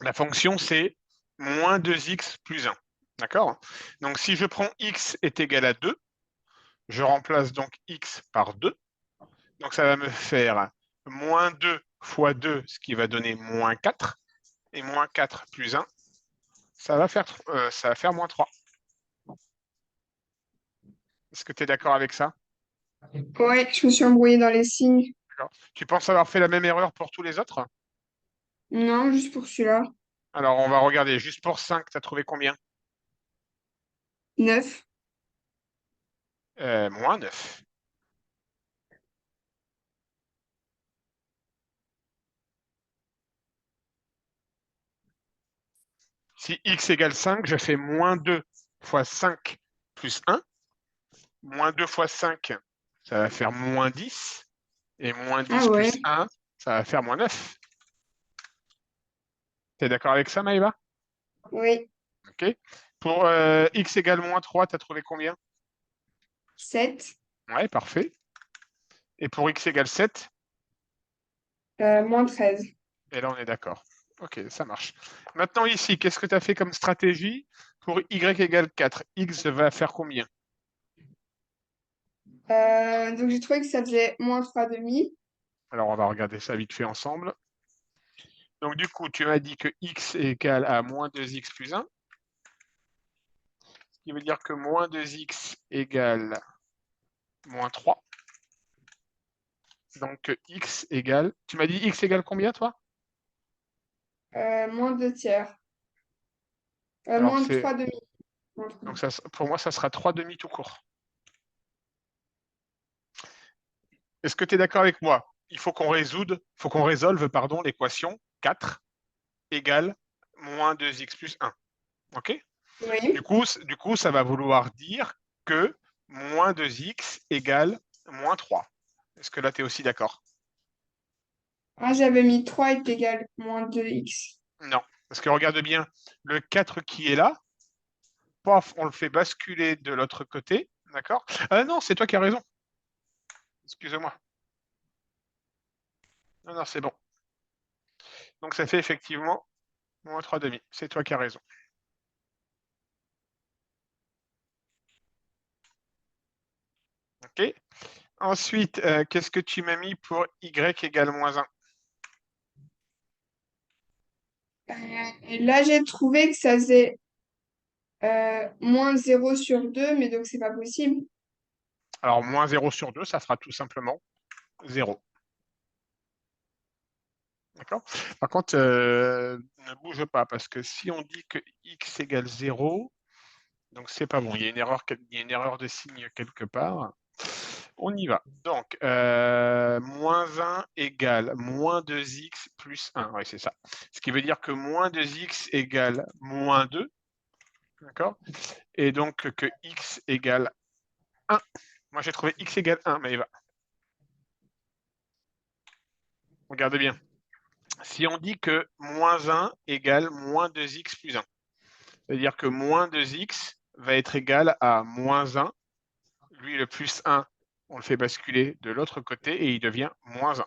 La fonction, c'est moins 2x plus 1. D'accord? Donc, si je prends x est égal à 2, je remplace donc x par 2. Donc, ça va me faire moins 2 fois 2, ce qui va donner moins 4. Et moins 4 plus 1, ça va faire moins 3. Est-ce que tu es d'accord avec ça? Ouais, je me suis embrouillée dans les signes. Tu penses avoir fait la même erreur pour tous les autres? Non, juste pour celui-là. Alors, on va regarder. Juste pour 5, tu as trouvé combien? 9. Moins 9. Si x égale 5, je fais moins 2 fois 5 plus 1. Moins 2 fois 5, ça va faire moins 10. Et moins Ah 10 ouais, plus 1, ça va faire moins 9. Tu es d'accord avec ça, Maïva? oui. OK. Pour x égale moins 3, tu as trouvé combien? 7. Ouais, parfait. Et pour x égale 7, Moins 13. et là, on est d'accord. OK, ça marche. Maintenant, ici, qu'est-ce que tu as fait comme stratégie? Pour y égale 4, x va faire combien? Donc j'ai trouvé que ça faisait moins 3 demi. Alors, on va regarder ça vite fait ensemble. Donc, du coup, tu m'as dit que x est égal à moins 2x plus 1, ce qui veut dire que moins 2x égale moins 3. Donc, x égale... Tu m'as dit x égale combien, toi? Moins 2 tiers. Alors, Moins c'est... 3 demi. Moins 3. Donc, ça, pour moi, ça sera 3 demi tout court. Est-ce que tu es d'accord avec moi? Faut qu'on résolve pardon, l'équation 4 égale moins 2x plus 1. OK? Oui. Du coup, ça va vouloir dire que moins 2x égale moins 3. Est-ce que là, tu es aussi d'accord? Ah, j'avais mis 3 est égal moins 2x. Non. Parce que regarde bien, le 4 qui est là, paf, on le fait basculer de l'autre côté. D'accord? Non, c'est toi qui as raison. Excuse-moi. Non, non, c'est bon. Donc, ça fait effectivement moins 3 demi. C'est toi qui as raison. OK? Ensuite, qu'est-ce que tu m'as mis pour y égale moins 1? Et là, j'ai trouvé que ça faisait moins 0/2, mais donc c'est pas possible. Alors, moins 0 sur 2, ça fera tout simplement 0. D'accord? Par contre, ne bouge pas, parce que si on dit que x égale 0, donc c'est pas bon, il y a une erreur de signe quelque part. On y va. Donc, moins 1 égale moins 2x plus 1. Oui, c'est ça. Ce qui veut dire que moins 2x égale moins 2. D'accord? Et donc que x égale 1. Moi, j'ai trouvé x égale 1, mais regardez bien. Si on dit que moins 1 égale moins 2x plus 1, c'est-à-dire que moins 2x va être égal à moins 1. Lui, le plus 1, on le fait basculer de l'autre côté et il devient moins 1.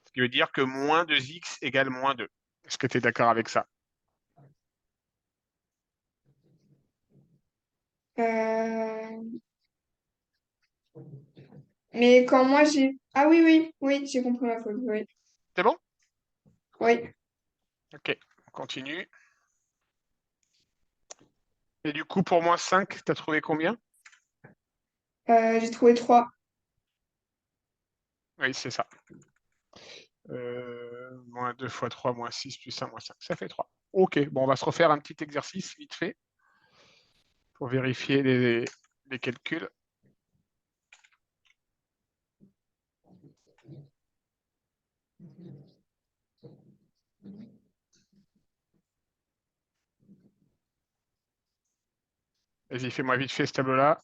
Ce qui veut dire que moins 2x égale moins 2. Est-ce que tu es d'accord avec ça? Euh, Mais quand moi j'ai... Ah oui, oui, oui, j'ai compris ma faute, oui. C'est bon? Oui. Ok, on continue. Et du coup, pour moins 5, tu as trouvé combien? J'ai trouvé 3. Oui, c'est ça. Moins 2 fois 3, moins 6, plus 1, moins 5. Ça fait 3. Ok, bon, on va se refaire un petit exercice vite fait pour vérifier les calculs. Vas-y, fais-moi vite fait ce tableau-là.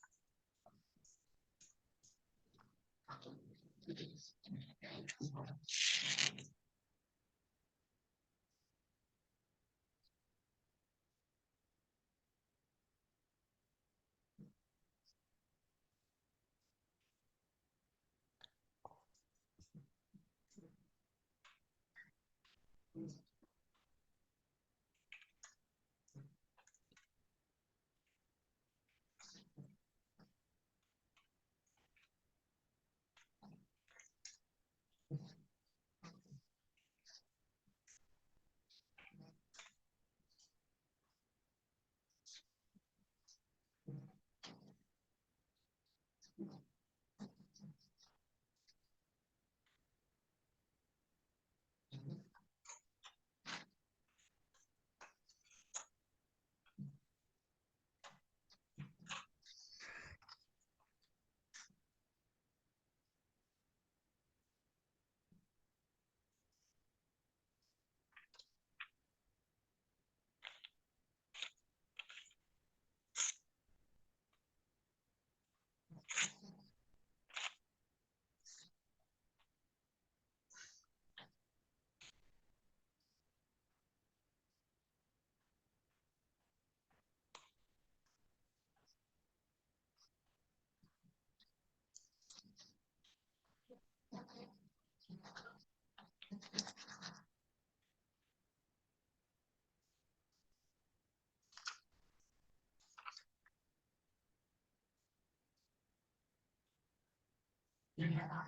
Voilà,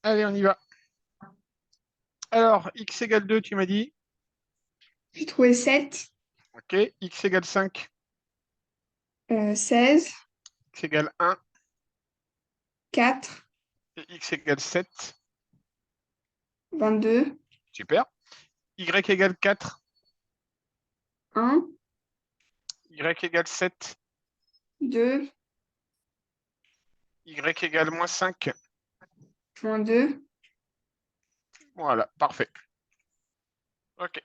Allez, on y va. Alors, x égale 2, tu m'as dit. j'ai trouvé 7, OK. X égale 5. 16, X égale 1. 4, Et x égale 7. 22, Super. Y égale 4. 1, Y égale 7. 2, Y égale moins 5. moins 2. Voilà, parfait. OK.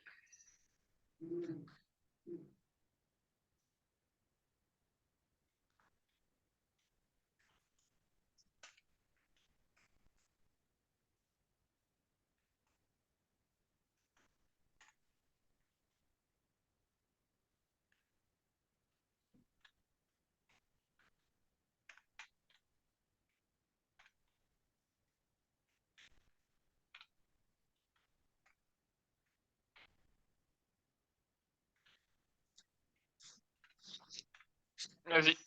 Vas-y.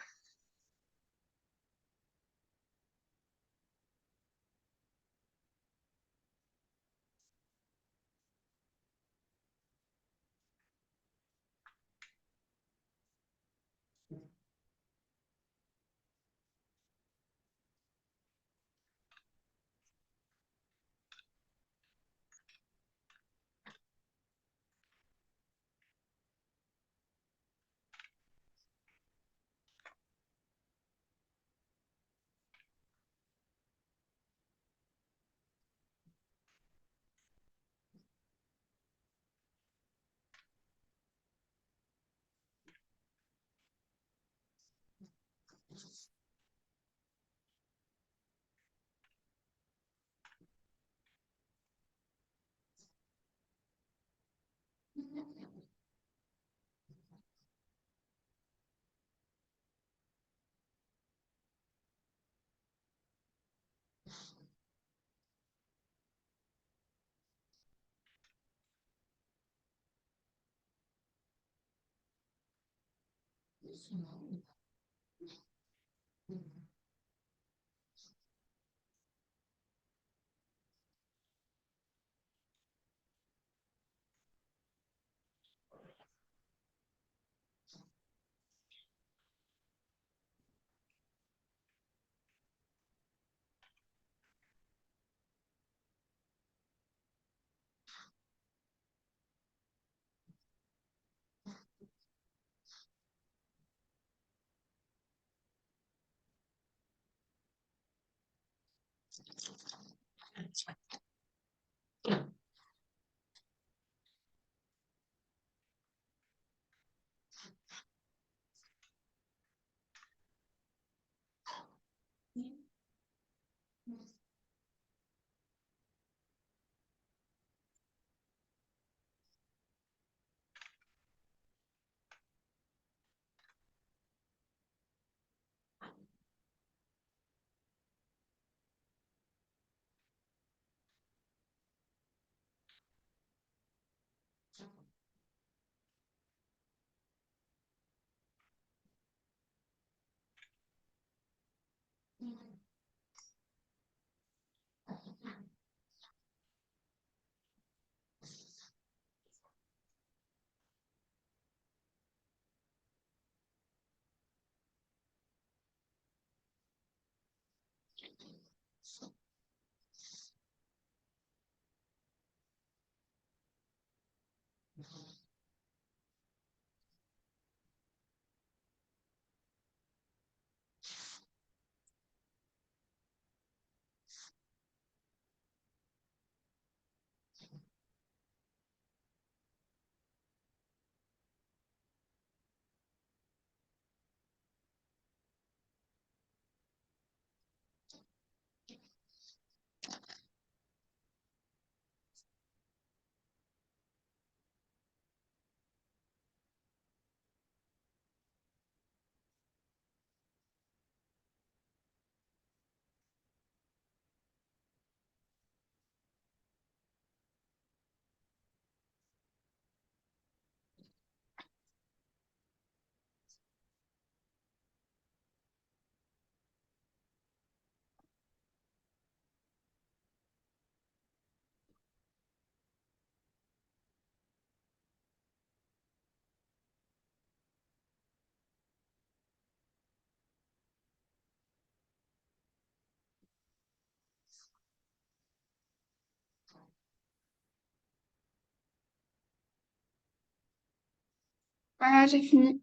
Voilà, j'ai fini.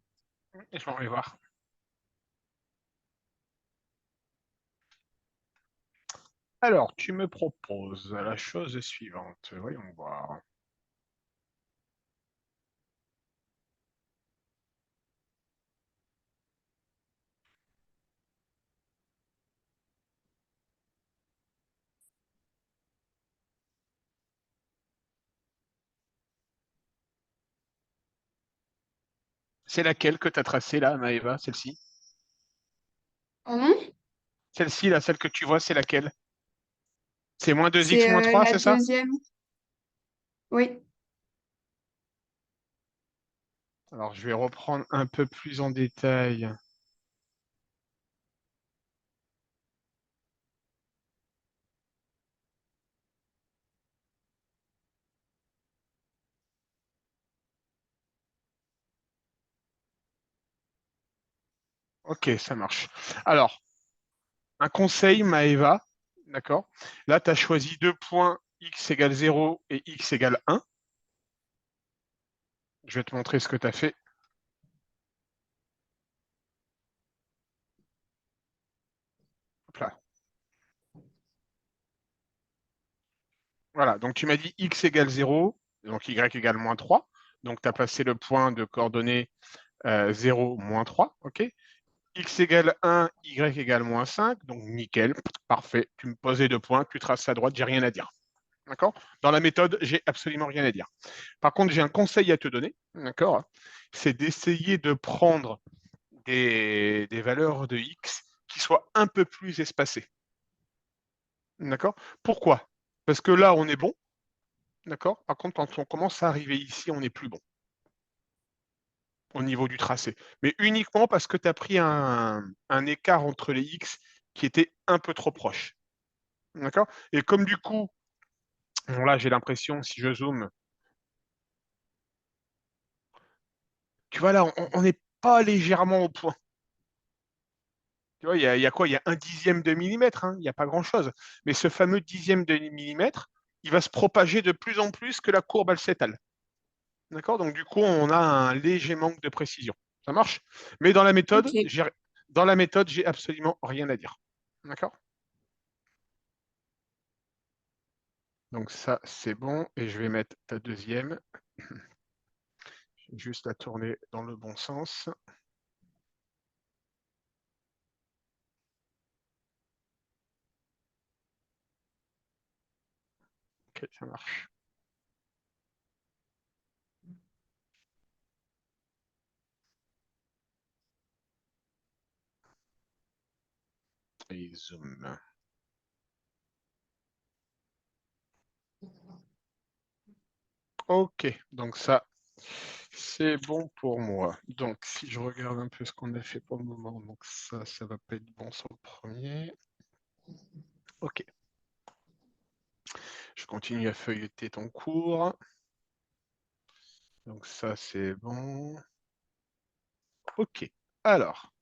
Et je vais voir. Alors, tu me proposes la chose suivante. Voyons voir. C'est laquelle que tu as tracée là, Maëva, celle-ci? Pardon? Celle-ci, là, celle que tu vois, c'est laquelle? C'est moins 2x C'est moins 3, la c'est ça? deuxième. Oui. Alors, je vais reprendre un peu plus en détail. Ok, ça marche. Alors, un conseil, Maëva, d'accord? Là, tu as choisi deux points x égale 0 et x égale 1. Je vais te montrer ce que tu as fait. Hop là. Voilà, donc tu m'as dit x égale 0, donc y égale moins 3. Donc, tu as placé le point de coordonnées 0, moins 3, ok? X égale 1, Y égale moins 5, donc nickel, parfait. Tu me posais deux points, tu traces à droite, j'ai rien à dire. D'accord? Dans la méthode, j'ai absolument rien à dire. Par contre, j'ai un conseil à te donner, d'accord? C'est d'essayer de prendre des valeurs de X qui soient un peu plus espacées. D'accord? Pourquoi? Parce que là, on est bon, d'accord? Par contre, quand on commence à arriver ici, on n'est plus bon au niveau du tracé. Mais uniquement parce que tu as pris un écart entre les X qui était un peu trop proche. D'accord? Et comme du coup, bon, là, j'ai l'impression, si je zoome, tu vois, là, on n'est pas légèrement au point. Tu vois, il y a quoi? Il y a un dixième de millimètre, hein, il n'y a pas grand-chose. Mais ce fameux dixième de millimètre, il va se propager de plus en plus que la courbe elle s'étale. D'accord? Donc, du coup, on a un léger manque de précision. Ça marche? Mais Ok. dans la méthode, j'ai absolument rien à dire. D'accord? Donc ça, c'est bon. Et je vais mettre ta deuxième. Juste la tourner dans le bon sens. Ok, ça marche. Et zoom. Ok, donc ça, c'est bon pour moi. Donc, si je regarde un peu ce qu'on a fait pour le moment, donc ça va pas être bon sur le premier. Ok. Je continue à feuilleter ton cours. Donc ça, c'est bon. Ok. Alors,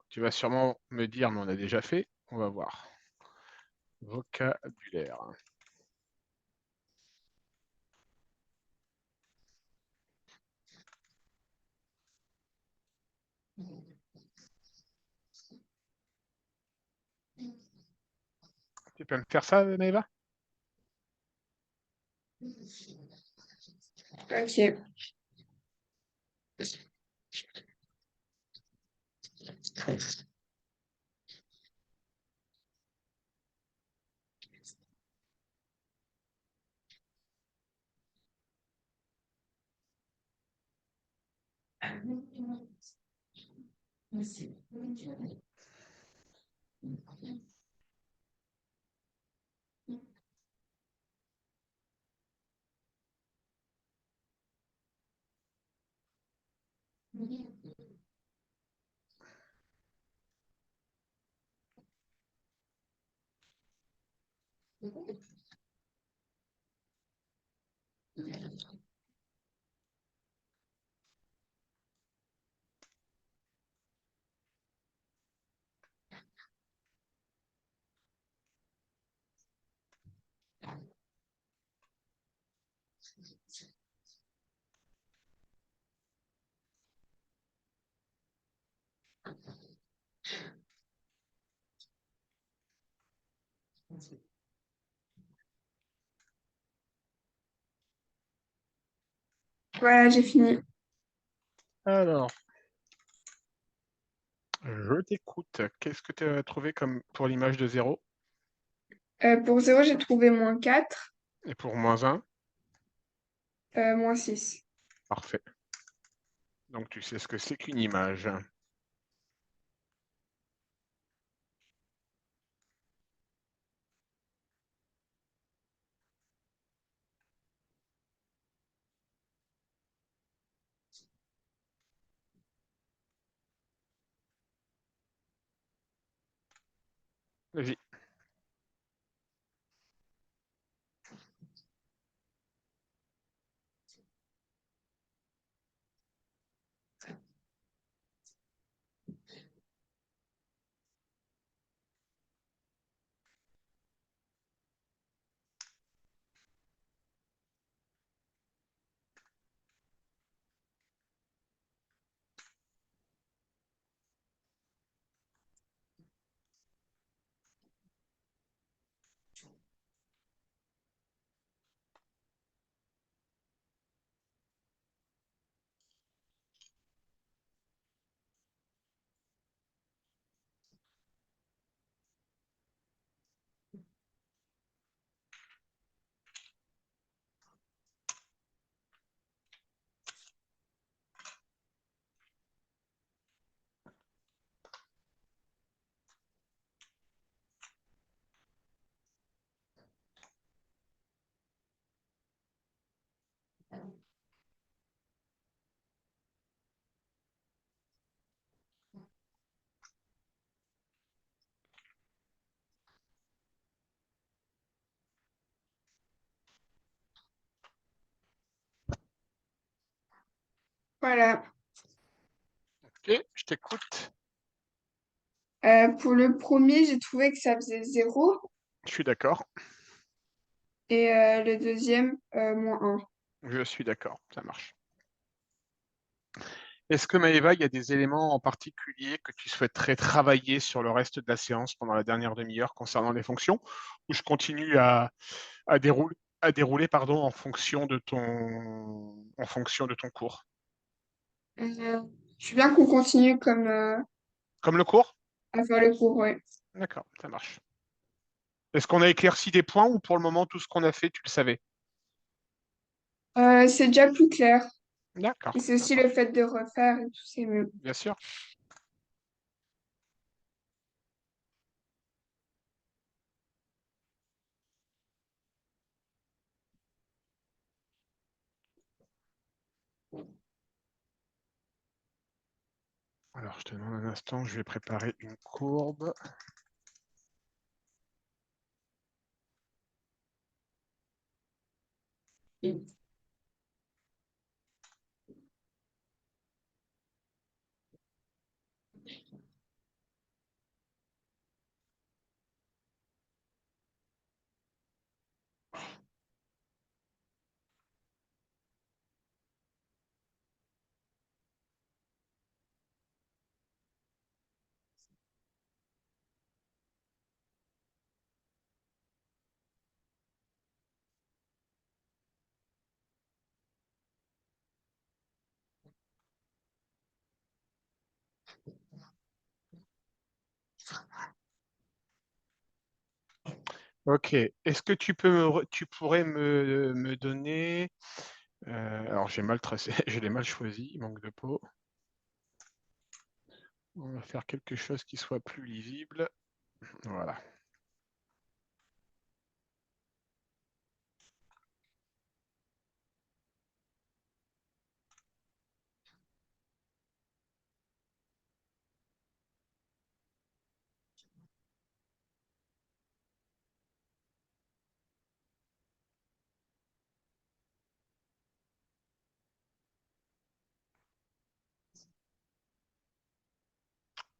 tu vas sûrement me dire, mais on a déjà fait. On va voir. Vocabulaire. Tu peux me faire ça, Maëva? Ok. Voilà, j'ai fini. Alors, je t'écoute. Qu'est-ce que tu as trouvé comme pour l'image de 0 Pour 0, j'ai trouvé -4, et pour -1? -6. Parfait. Donc tu sais ce que c'est qu'une image. Vas-y. Voilà. Ok, je t'écoute. Pour le premier, j'ai trouvé que ça faisait 0. Je suis d'accord. Et le deuxième, -1. Je suis d'accord. Ça marche. Est-ce que Maëva, il y a des éléments en particulier que tu souhaiterais travailler sur le reste de la séance pendant la dernière demi-heure concernant les fonctions? Ou je continue à dérouler pardon, en fonction de ton cours. Je veux bien qu'on continue Comme le cours? à faire le cours, ouais. D'accord, ça marche. Est-ce qu'on a éclairci des points ou pour le moment, tout ce qu'on a fait, tu le savais? C'est déjà plus clair. D'accord, Et c'est ça aussi le marche. fait de refaire et tout, c'est mieux. Bien sûr. Alors, je te demande un instant, je vais préparer une courbe. Ok. Est-ce que tu pourrais me donner... alors, j'ai mal tracé, je l'ai mal choisi, manque de peau. On va faire quelque chose qui soit plus lisible. Voilà.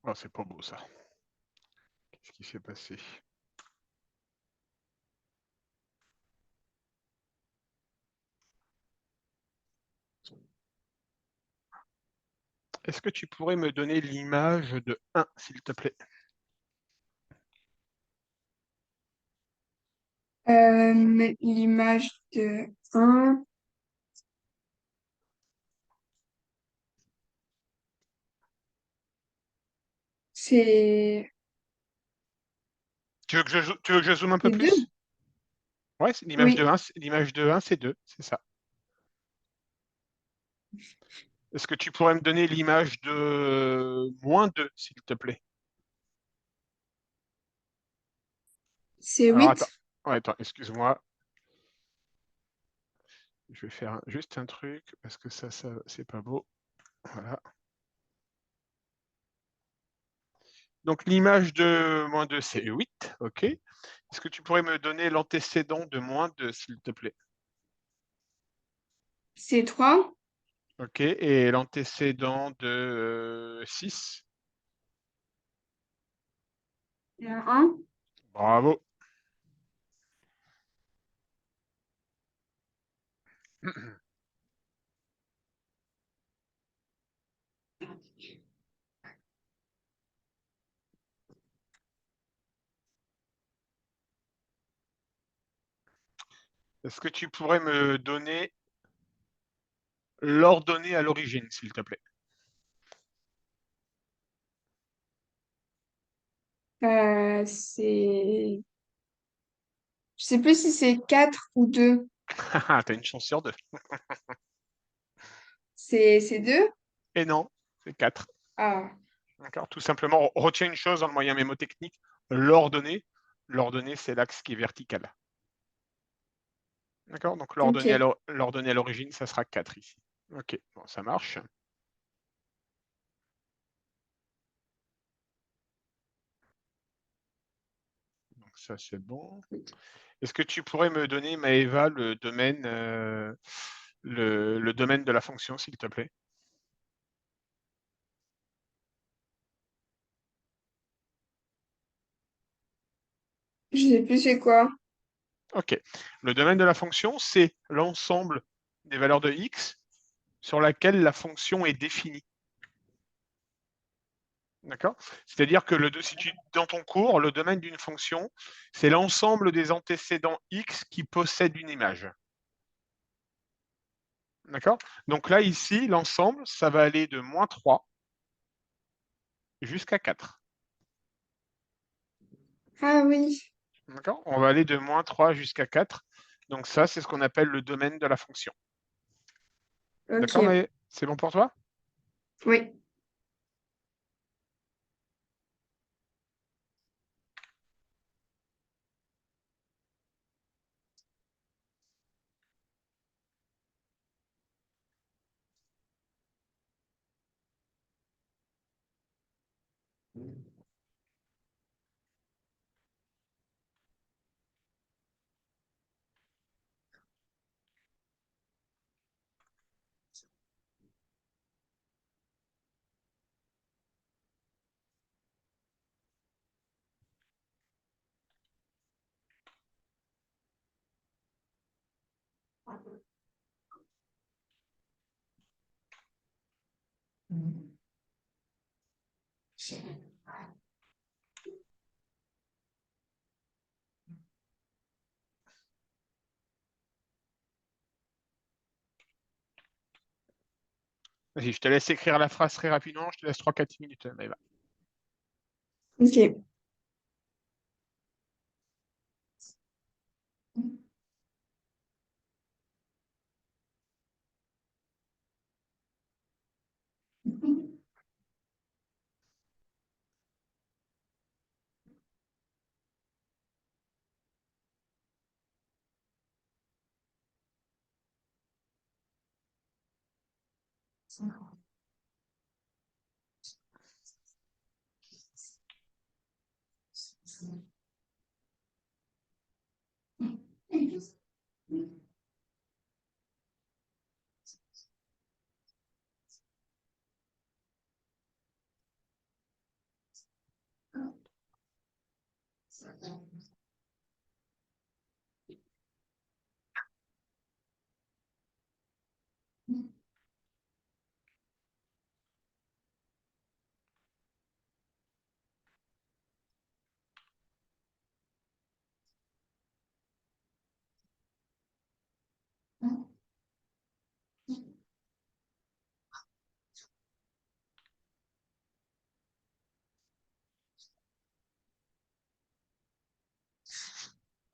Oh, c'est pas beau ça. Qu'est-ce qui s'est passé? Est-ce que tu pourrais me donner l'image de 1, s'il te plaît? L'image de un, c'est Tu veux que je zoome un peu c'est deux. plus? Ouais, l'image de Oui, 1, l'image de 1, c'est 2, c'est ça. Est-ce que tu pourrais me donner l'image de -2, s'il te plaît? c'est Alors attends, 8. ouais, attends, excuse-moi. Je vais faire juste un truc parce que ça c'est pas beau. Voilà. Donc l'image de -2, c'est 8, ok. Est-ce que tu pourrais me donner l'antécédent de -2, s'il te plaît? C'est 3. Ok, et l'antécédent de 6? -1. Bravo. Est-ce que tu pourrais me donner l'ordonnée à l'origine, s'il te plaît? C'est... Je sais plus si c'est 4 ou 2. T'as une chance sur deux. C'est 2. Et non, c'est 4. Ah, D'accord. Tout simplement, retiens une chose dans le moyen mémotechnique, l'ordonnée. L'ordonnée, c'est l'axe qui est vertical. D'accord. Donc ok. l'ordonnée à l'origine, ça sera 4 ici. Ok, bon, ça marche. Donc ça, c'est bon. Est-ce que tu pourrais me donner, Maëva, le domaine de la fonction, s'il te plaît? Je sais plus c'est quoi. Ok. Le domaine de la fonction, c'est l'ensemble des valeurs de x sur laquelle la fonction est définie. D'accord? C'est-à-dire que si dans ton cours, le domaine d'une fonction, c'est l'ensemble des antécédents x qui possèdent une image. D'accord? Donc là, ici, l'ensemble, ça va aller de -3 jusqu'à 4. Ah oui, D'accord? On va aller de -3 jusqu'à 4. Donc ça, c'est ce qu'on appelle le domaine de la fonction. D'accord, ok. mais c'est bon pour toi? Oui. Vas-y, je te laisse écrire la phrase très rapidement, je te laisse 3-4 minutes, Maëva. Ok.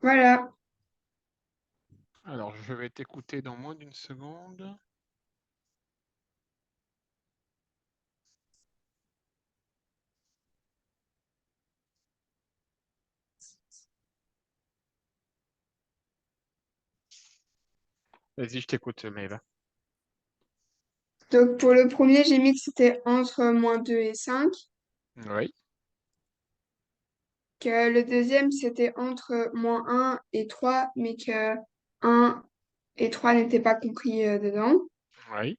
Voilà. Alors, je vais t'écouter dans moins d'une seconde. Vas-y, je t'écoute, Maëva. Donc pour le premier, j'ai mis que c'était entre -2 et 5. Oui, Que le deuxième, c'était entre -1 et 3, mais que 1 et 3 n'étaient pas compris dedans. oui,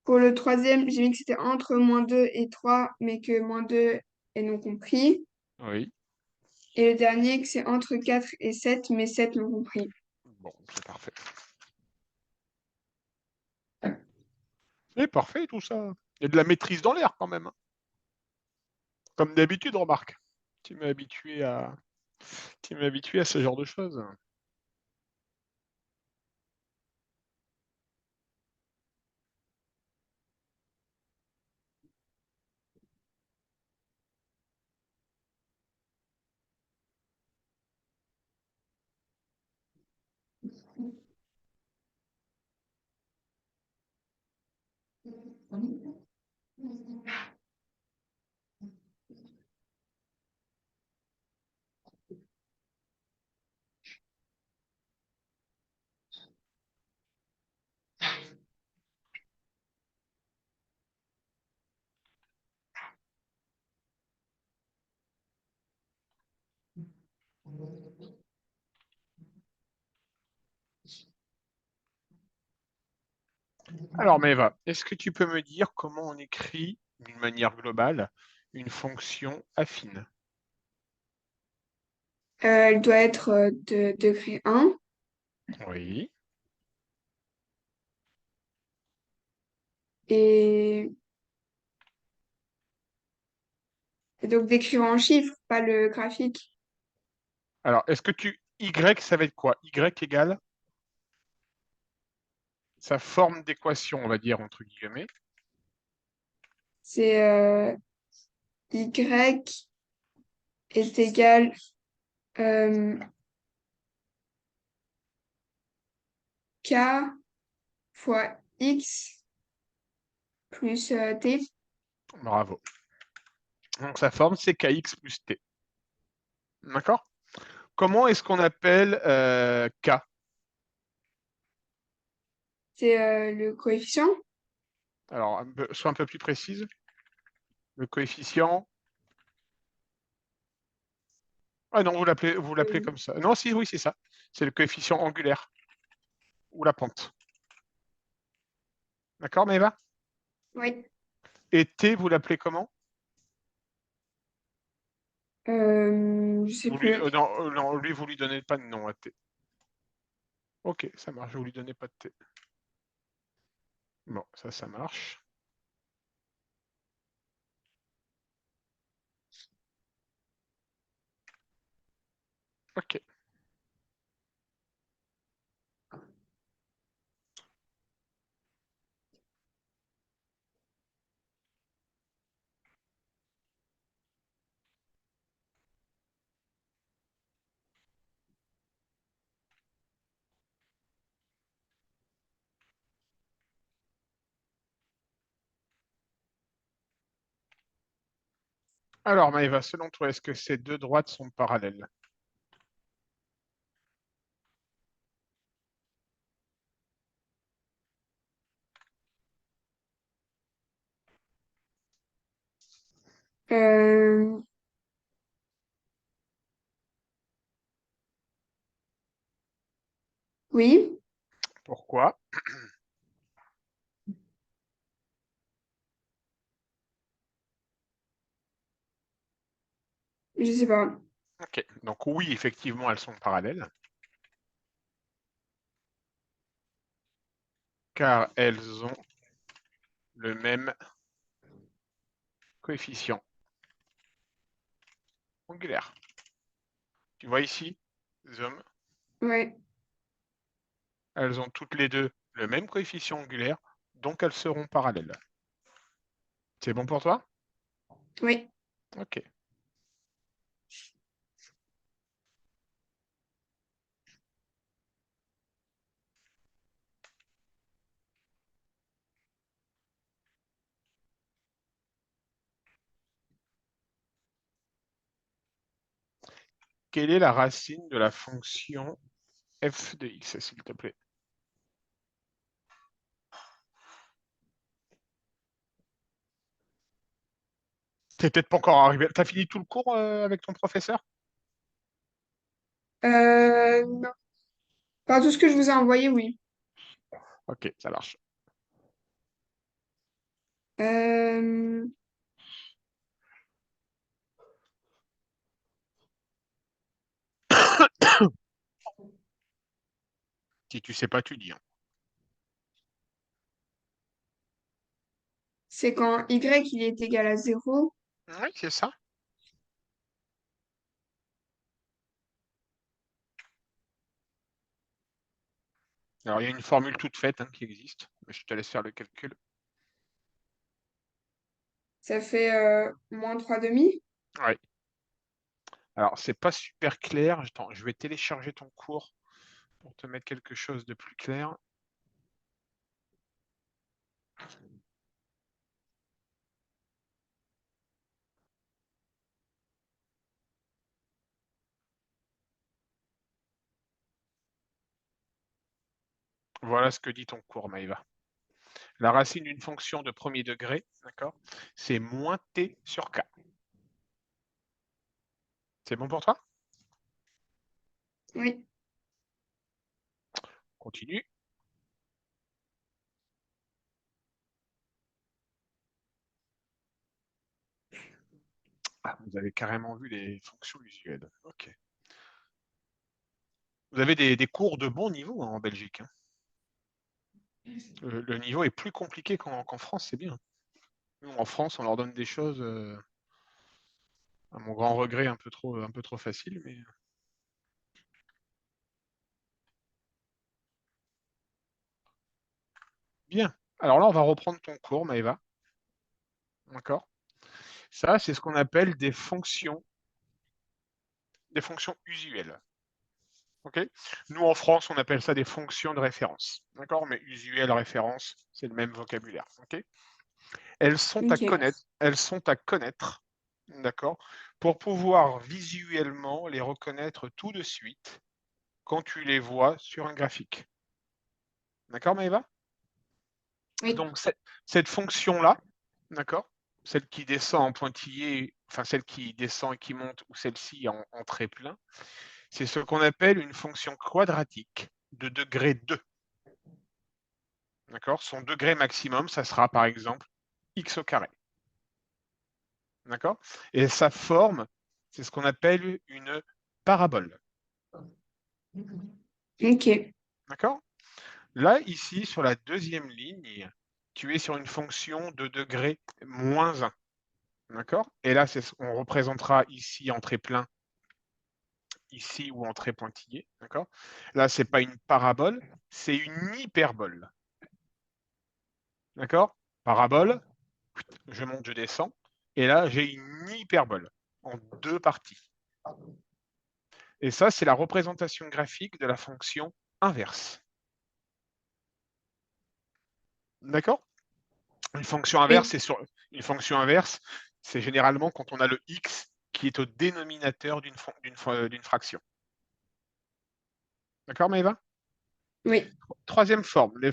Pour le troisième, j'ai mis que c'était entre -2 et 3, mais que -2 est non compris. oui. Et le dernier, que c'est entre 4 et 7, mais 7 non compris. Bon, c'est parfait. C'est parfait tout ça. Il y a de la maîtrise dans l'air quand même, hein. Comme d'habitude, remarque. Tu m'as habitué à... Tu m'as habitué à ce genre de choses. Alors, Maëva, est-ce que tu peux me dire comment on écrit, d'une manière globale, une fonction affine? Elle doit être de degré 1. Oui, Et Et donc d'écrire en chiffres, pas le graphique. Alors, est-ce que Y, ça va être quoi? Y égale sa forme d'équation, on va dire, entre guillemets. C'est Y est égal euh, K fois X plus T. Bravo. Donc, sa forme, c'est KX plus T. D'accord? Comment est-ce qu'on appelle K? C'est le coefficient. Alors, sois un peu plus précise. Le coefficient. Ah non, vous l'appelez Euh, comme ça. Non, si, oui, c'est ça. C'est le coefficient angulaire ou la pente. D'accord, Maëva? oui. Et T, vous l'appelez comment? Je sais plus. Non, non, lui, vous lui donnez pas de nom à T. Ok, ça marche, vous lui donnez pas de T. Bon, ça marche. Ok. Alors, Maëva, selon toi, est-ce que ces deux droites sont parallèles? Euh, oui, Pourquoi? je sais pas. Ok, donc oui, effectivement, elles sont parallèles, car elles ont le même coefficient angulaire. Tu vois ici, zoom, Ouais, elles ont toutes les deux le même coefficient angulaire, donc elles seront parallèles. C'est bon pour toi? oui. Ok. Quelle est la racine de la fonction f de x, s'il te plaît? T'es peut-être pas encore arrivé. T'as fini tout le cours avec ton professeur? Non. Enfin, tout ce que je vous ai envoyé, oui. Ok, ça marche. Euh, Si tu sais pas, tu dis, hein. c'est quand Y il est égal à 0. Oui, c'est ça. Alors, il y a une formule toute faite hein, qui existe, mais je te laisse faire le calcul. Ça fait moins 3 demi. Oui. Alors, c'est pas super clair. Attends, je vais télécharger ton cours pour te mettre quelque chose de plus clair. Voilà ce que dit ton cours, Maïva. La racine d'une fonction de premier degré, d'accord, c'est moins t sur k. C'est bon pour toi? Oui. Continue. Ah, vous avez carrément vu les fonctions usuelles. Ok. Vous avez des cours de bon niveau hein, en Belgique. Hein. Le niveau est plus compliqué qu'en France, c'est bien. Nous, en France, on leur donne des choses. À mon grand regret, un peu trop facile, mais bien. Alors là, on va reprendre ton cours, Maëva. D'accord? Ça, c'est ce qu'on appelle des fonctions usuelles. Ok? Nous, en France, on appelle ça des fonctions de référence. D'accord? Mais usuelles, référence, c'est le même vocabulaire. Ok? Ok. Elles sont à connaître, d'accord? Pour pouvoir visuellement les reconnaître tout de suite quand tu les vois sur un graphique. D'accord, Maëva? Oui. Donc, cette fonction-là, d'accord? Celle qui descend en pointillé, enfin celle qui descend et qui monte, ou celle-ci en trait plein, c'est ce qu'on appelle une fonction quadratique de degré 2. D'accord? Son degré maximum, ça sera par exemple x au carré. D'accord? Et sa forme, c'est ce qu'on appelle une parabole. Ok. D'accord? Là, ici, sur la deuxième ligne, tu es sur une fonction de degré moins 1. D'accord? Et là, on représentera ici en trait plein, ici ou en trait pointillé. D'accord? Là, ce n'est pas une parabole, c'est une hyperbole. D'accord? Parabole, je monte, je descends. Et là, j'ai une hyperbole en deux parties. Et ça, c'est la représentation graphique de la fonction inverse. D'accord? Une fonction inverse, Oui. une fonction inverse, c'est généralement quand on a le x qui est au dénominateur d'une fraction. D'accord, Maëva? Oui. Troisième forme, les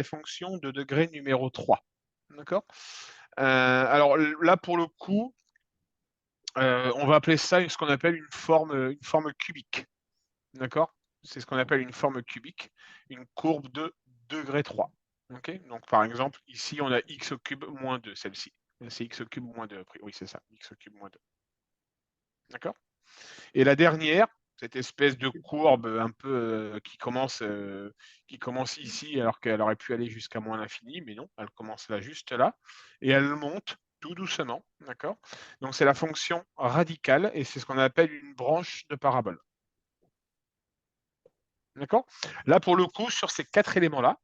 fonctions de degré numéro 3. D'accord? Alors là, pour le coup, on va appeler ça ce qu'on appelle une forme cubique. D'accord? C'est ce qu'on appelle une forme cubique, une courbe de degré 3. Okay, donc par exemple, ici, on a x au cube moins 2, celle-ci. C'est x au cube moins 2. Oui, c'est ça, x au cube moins 2. D'accord? Et la dernière, cette espèce de courbe un peu qui commence ici alors qu'elle aurait pu aller jusqu'à moins l'infini, mais non, elle commence là, juste là, et elle monte tout doucement, d'accord? Donc c'est la fonction radicale, et c'est ce qu'on appelle une branche de parabole. D'accord? Là, pour le coup, sur ces 4 éléments-là,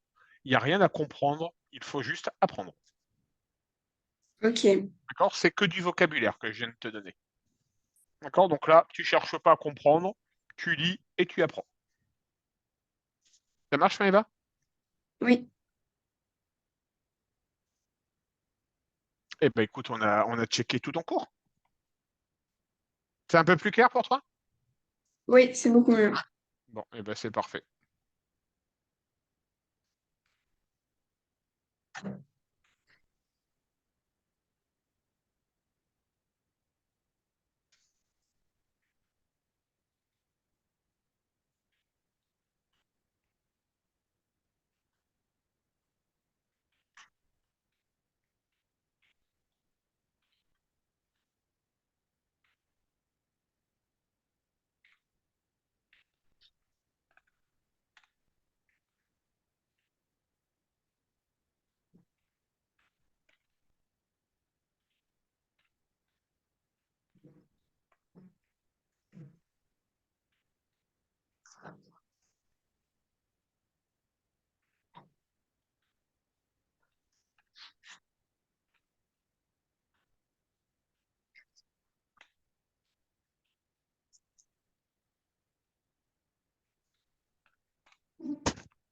il n'y a rien à comprendre, il faut juste apprendre. Ok. D'accord? C'est que du vocabulaire que je viens de te donner. D'accord? Donc là, tu ne cherches pas à comprendre, tu lis et tu apprends. Ça marche, Maëva? Oui. Eh ben écoute, on a checké tout ton cours. C'est un peu plus clair pour toi? Oui, c'est beaucoup mieux. Bon, eh ben c'est parfait.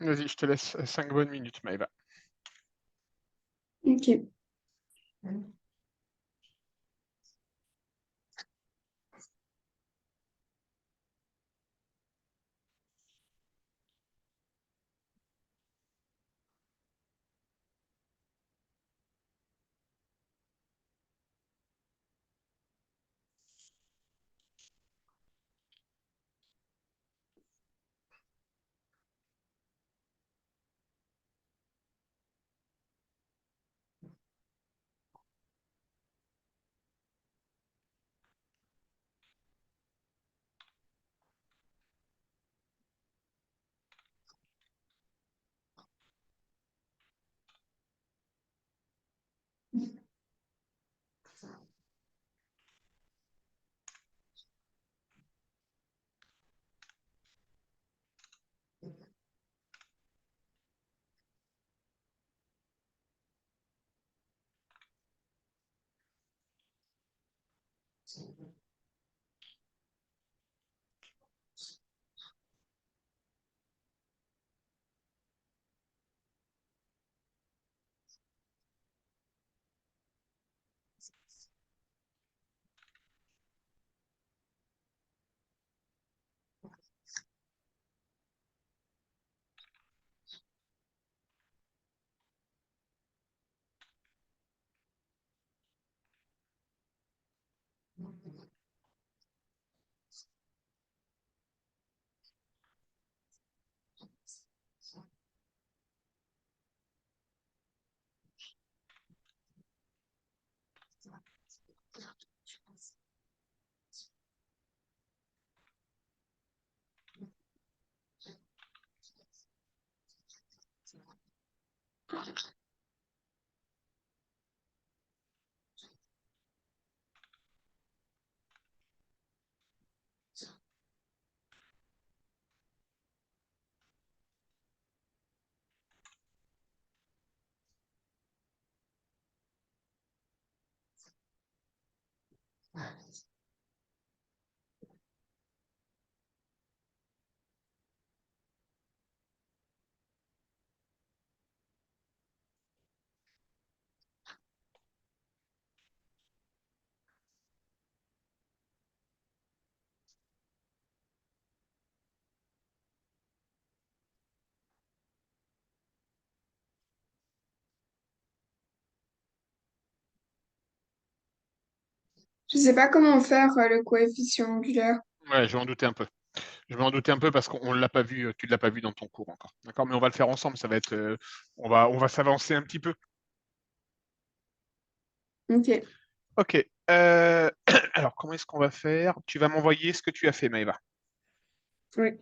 Vas-y, je te laisse 5 bonnes minutes, Maëva. Ok. Je sais pas comment faire le coefficient angulaire. Ouais, je m'en doutais un peu. Je m'en doutais un peu parce qu'on l'a pas vu, tu ne l'as pas vu dans ton cours encore. D'accord, mais on va le faire ensemble. Ça va être, on va s'avancer un petit peu. Ok, Ok. Alors, comment est-ce qu'on va faire? Tu vas m'envoyer ce que tu as fait, Maëva. oui.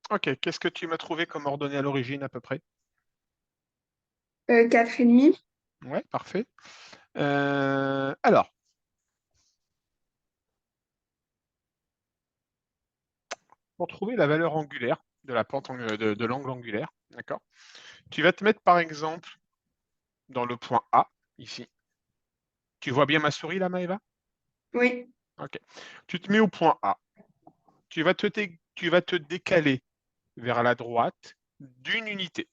Ok. Qu'est-ce que tu m'as trouvé comme ordonnée à l'origine à peu près? 4,5. Ouais, parfait. Alors, pour trouver la valeur angulaire de la pente de l'angle angulaire, d'accord? Tu vas te mettre par exemple dans le point A, ici. Tu vois bien ma souris là, Maëva? Oui, Ok. Tu te mets au point A. Tu vas te décaler vers la droite d'une unité.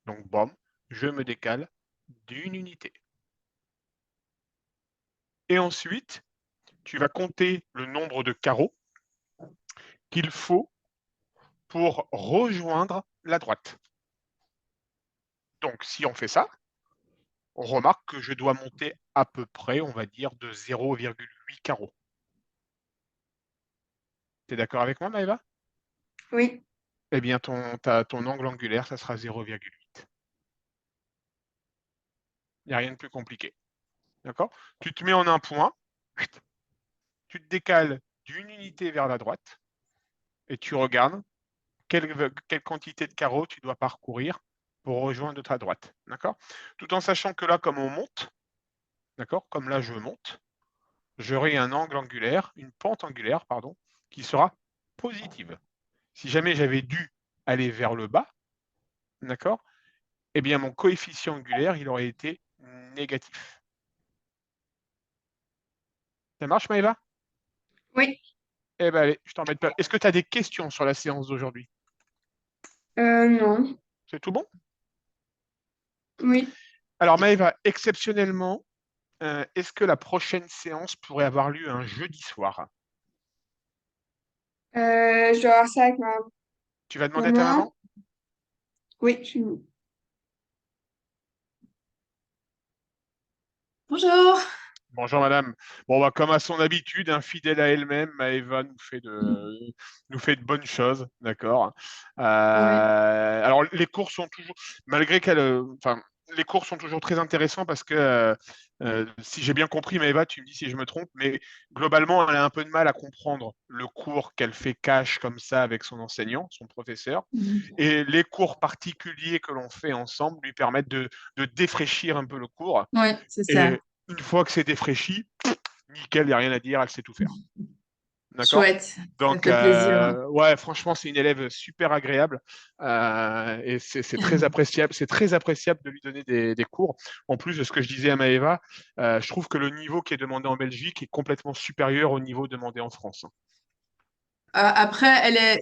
Donc, bam, je me décale d'une unité. Et ensuite, tu vas compter le nombre de carreaux qu'il faut pour rejoindre la droite. Donc, si on fait ça, on remarque que je dois monter à peu près, on va dire, de 0,8 carreaux. Tu es d'accord avec moi, Maëva? oui. Eh bien, ton angle angulaire, ça sera 0,8. Il n'y a rien de plus compliqué. D'accord? Tu te mets en un point, tu te décales d'une unité vers la droite et tu regardes quelle quantité de carreaux tu dois parcourir pour rejoindre ta droite. D'accord? Tout en sachant que là, comme on monte, d'accord? Comme là, je monte, j'aurai un angle angulaire, une pente angulaire, pardon, qui sera positive. Si jamais j'avais dû aller vers le bas, d'accord? Eh bien, mon coefficient angulaire, il aurait été négatif. Ça marche, Maëva? Oui. Eh bien, allez, je t'en pas. Est-ce que tu as des questions sur la séance d'aujourd'hui? Non. C'est tout bon? Oui. Alors, Maëva, exceptionnellement, est-ce que la prochaine séance pourrait avoir lieu un jeudi soir? Je dois voir ça avec ma Tu vas demander à ta maman. maman? Oui, Bonjour. Bonjour madame. Bon, bah, comme à son habitude, fidèle à elle-même, Maëva nous fait de bonnes choses, d'accord. Oui. alors les cours sont toujours, malgré qu'elle, enfin, les cours sont toujours très intéressants parce que si j'ai bien compris, Maëva, tu me dis si je me trompe, mais globalement, elle a un peu de mal à comprendre le cours qu'elle fait cash comme ça avec son enseignant, son professeur, Mhm. et les cours particuliers que l'on fait ensemble lui permettent de défraîchir un peu le cours. Ouais, c'est ça. Et une fois que c'est défraîchi, nickel, il n'y a rien à dire, elle sait tout faire. D'accord? Chouette, ça Donc, fait plaisir. ouais, franchement, c'est une élève super agréable et c'est très appréciable. C'est très appréciable de lui donner des cours. En plus de ce que je disais à Maëva, je trouve que le niveau qui est demandé en Belgique est complètement supérieur au niveau demandé en France. Après,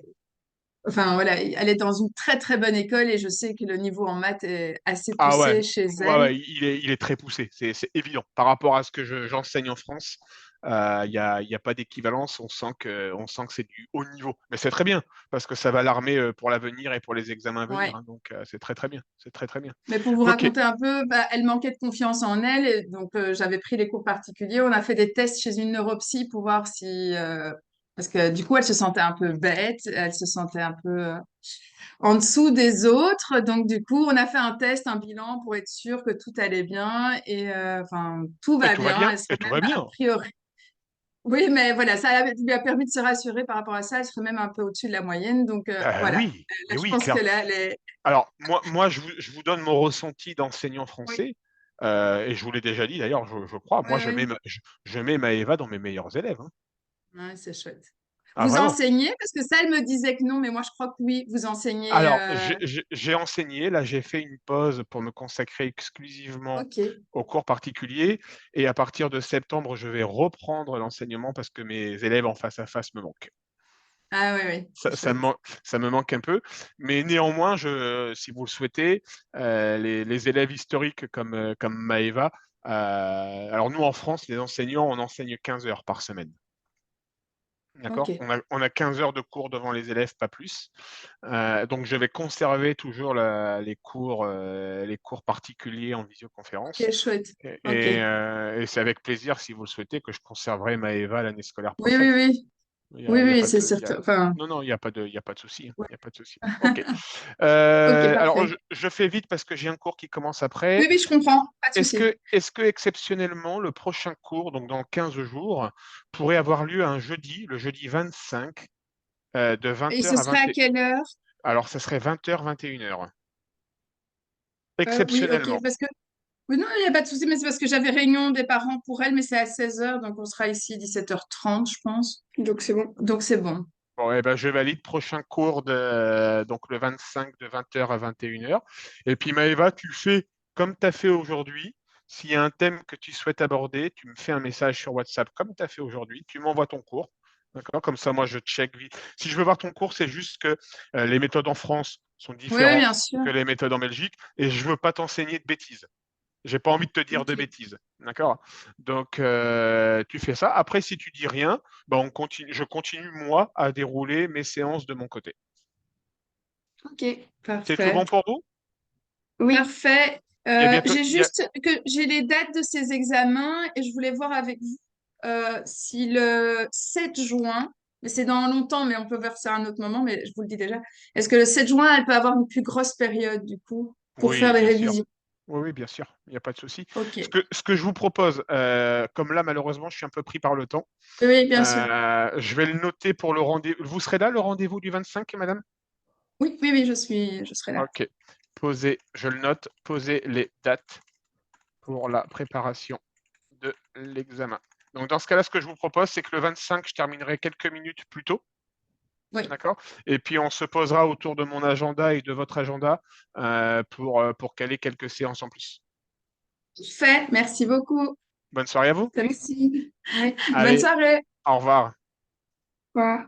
enfin voilà, elle est dans une très très bonne école et je sais que le niveau en maths est assez Ah ouais, poussé chez ouais, elle. ouais, il est très poussé, c'est évident. Par rapport à ce que j'enseigne en France, il y a pas d'équivalence, on sent que c'est du haut niveau. Mais c'est très bien, parce que ça va l'armer pour l'avenir et pour les examens à venir, Ouais. hein, donc c'est très très bien, c'est très très bien. Mais pour vous Ok, raconter un peu, bah, elle manquait de confiance en elle, et donc j'avais pris les cours particuliers. On a fait des tests chez une neuropsy pour voir si, parce que du coup, elle se sentait un peu bête, elle se sentait un peu en dessous des autres. Donc du coup, on a fait un test, un bilan pour être sûr que tout allait bien et enfin tout et va tout va bien. bien, Elle et serait tout même va a bien. priori. Oui, mais voilà, lui a permis de se rassurer par rapport à ça. Elle serait même un peu au-dessus de la moyenne. Donc voilà, Oui, là, et je oui, pense que clair. là, elle est. Alors moi je vous donne mon ressenti d'enseignant Oui, français, et je vous l'ai déjà dit d'ailleurs, je crois, oui, moi oui. je mets Maëva dans mes meilleurs élèves, hein. Ouais, c'est chouette. Ah Vous vraiment. enseignez? Parce que ça, elle me disait que non, mais moi, je crois que oui, vous enseignez. Alors, j'ai enseigné, là j'ai fait une pause pour me consacrer exclusivement Ok. aux cours particuliers et à partir de septembre, je vais reprendre l'enseignement parce que mes élèves en face à face me manquent. Ah oui, oui, c'est Ça, chouette. ça me manque un peu, mais néanmoins, si vous le souhaitez, les élèves historiques comme Maëva, alors nous en France, les enseignants, on enseigne 15 heures par semaine. Ok. D'accord? On a 15 heures de cours devant les élèves, pas plus. Donc, je vais conserver toujours les cours particuliers en visioconférence. Ok, chouette. Et, Ok. et c'est avec plaisir, si vous le souhaitez, que je conserverai Maëva l'année scolaire Oui, oui, prochaine. oui. Oui, Il y a oui, pas c'est de, certain. Enfin, non, non, il y a pas de souci, hein, ouais. il y a pas de souci. Ok. Ok, Alors, parfait. je fais vite parce que j'ai un cours qui commence Oui, après. oui, je comprends. Pas de souci. Est-ce que exceptionnellement, le prochain cours, donc dans 15 jours, pourrait avoir lieu un jeudi, le jeudi 25, de Et 20 ce heures à serait 20 à quelle heure? alors, ça serait 20 h 21 h. Oui, ok. Exceptionnellement. Parce que. Oui, non, il n'y a pas de souci, mais c'est parce que j'avais réunion des parents pour elle, mais c'est à 16h, donc on sera ici 17h30, je pense. Donc c'est bon. Donc c'est bon. Bon, eh ben, je valide prochain cours donc le 25 de 20 h à 21 h. Et une heures. Et puis, Maëva, tu fais comme tu as fait aujourd'hui. S'il y a un thème que tu souhaites aborder, tu me fais un message sur WhatsApp comme tu as fait aujourd'hui. Tu m'envoies ton cours. D'accord? Comme ça, moi, je check vite. Si je veux voir ton cours, c'est juste que les méthodes en France sont Oui, oui, bien différentes sûr. que les méthodes en Belgique et je veux pas t'enseigner de bêtises. J'ai pas envie de te dire de Ok. bêtises, d'accord? Donc tu fais ça. Après, si tu dis rien, ben je continue moi à dérouler mes séances de mon côté. Ok, C'est tout parfait. bon pour vous? Oui. Parfait. Il y a bientôt, J'ai il y a... juste que j'ai les dates de ces examens et je voulais voir avec vous si le 7 juin, mais c'est dans longtemps, mais on peut faire ça à un autre moment, mais je vous le dis déjà. Est-ce que le 7 juin, elle peut avoir une plus grosse période du coup pour faire Oui, des bien sûr. révisions? Oui, oui, bien sûr. Il n'y a pas de souci. Ok. Ce que je vous propose, comme là, malheureusement, je suis un peu pris par le temps, Oui, bien sûr. je vais le noter pour le rendez-vous. Vous serez là, le rendez-vous du 25, madame? Oui, oui, oui, je serai là. Ok. Je le note, posez les dates pour la préparation de l'examen. Donc, dans ce cas-là, ce que je vous propose, c'est que le 25, je terminerai quelques minutes plus tôt. Oui. D'accord? Et puis, on se posera autour de mon agenda et de votre agenda pour caler quelques séances en plus. Fait. Merci beaucoup. Bonne soirée à vous. Merci. Ouais. Bonne Allez, soirée. au revoir. Au revoir.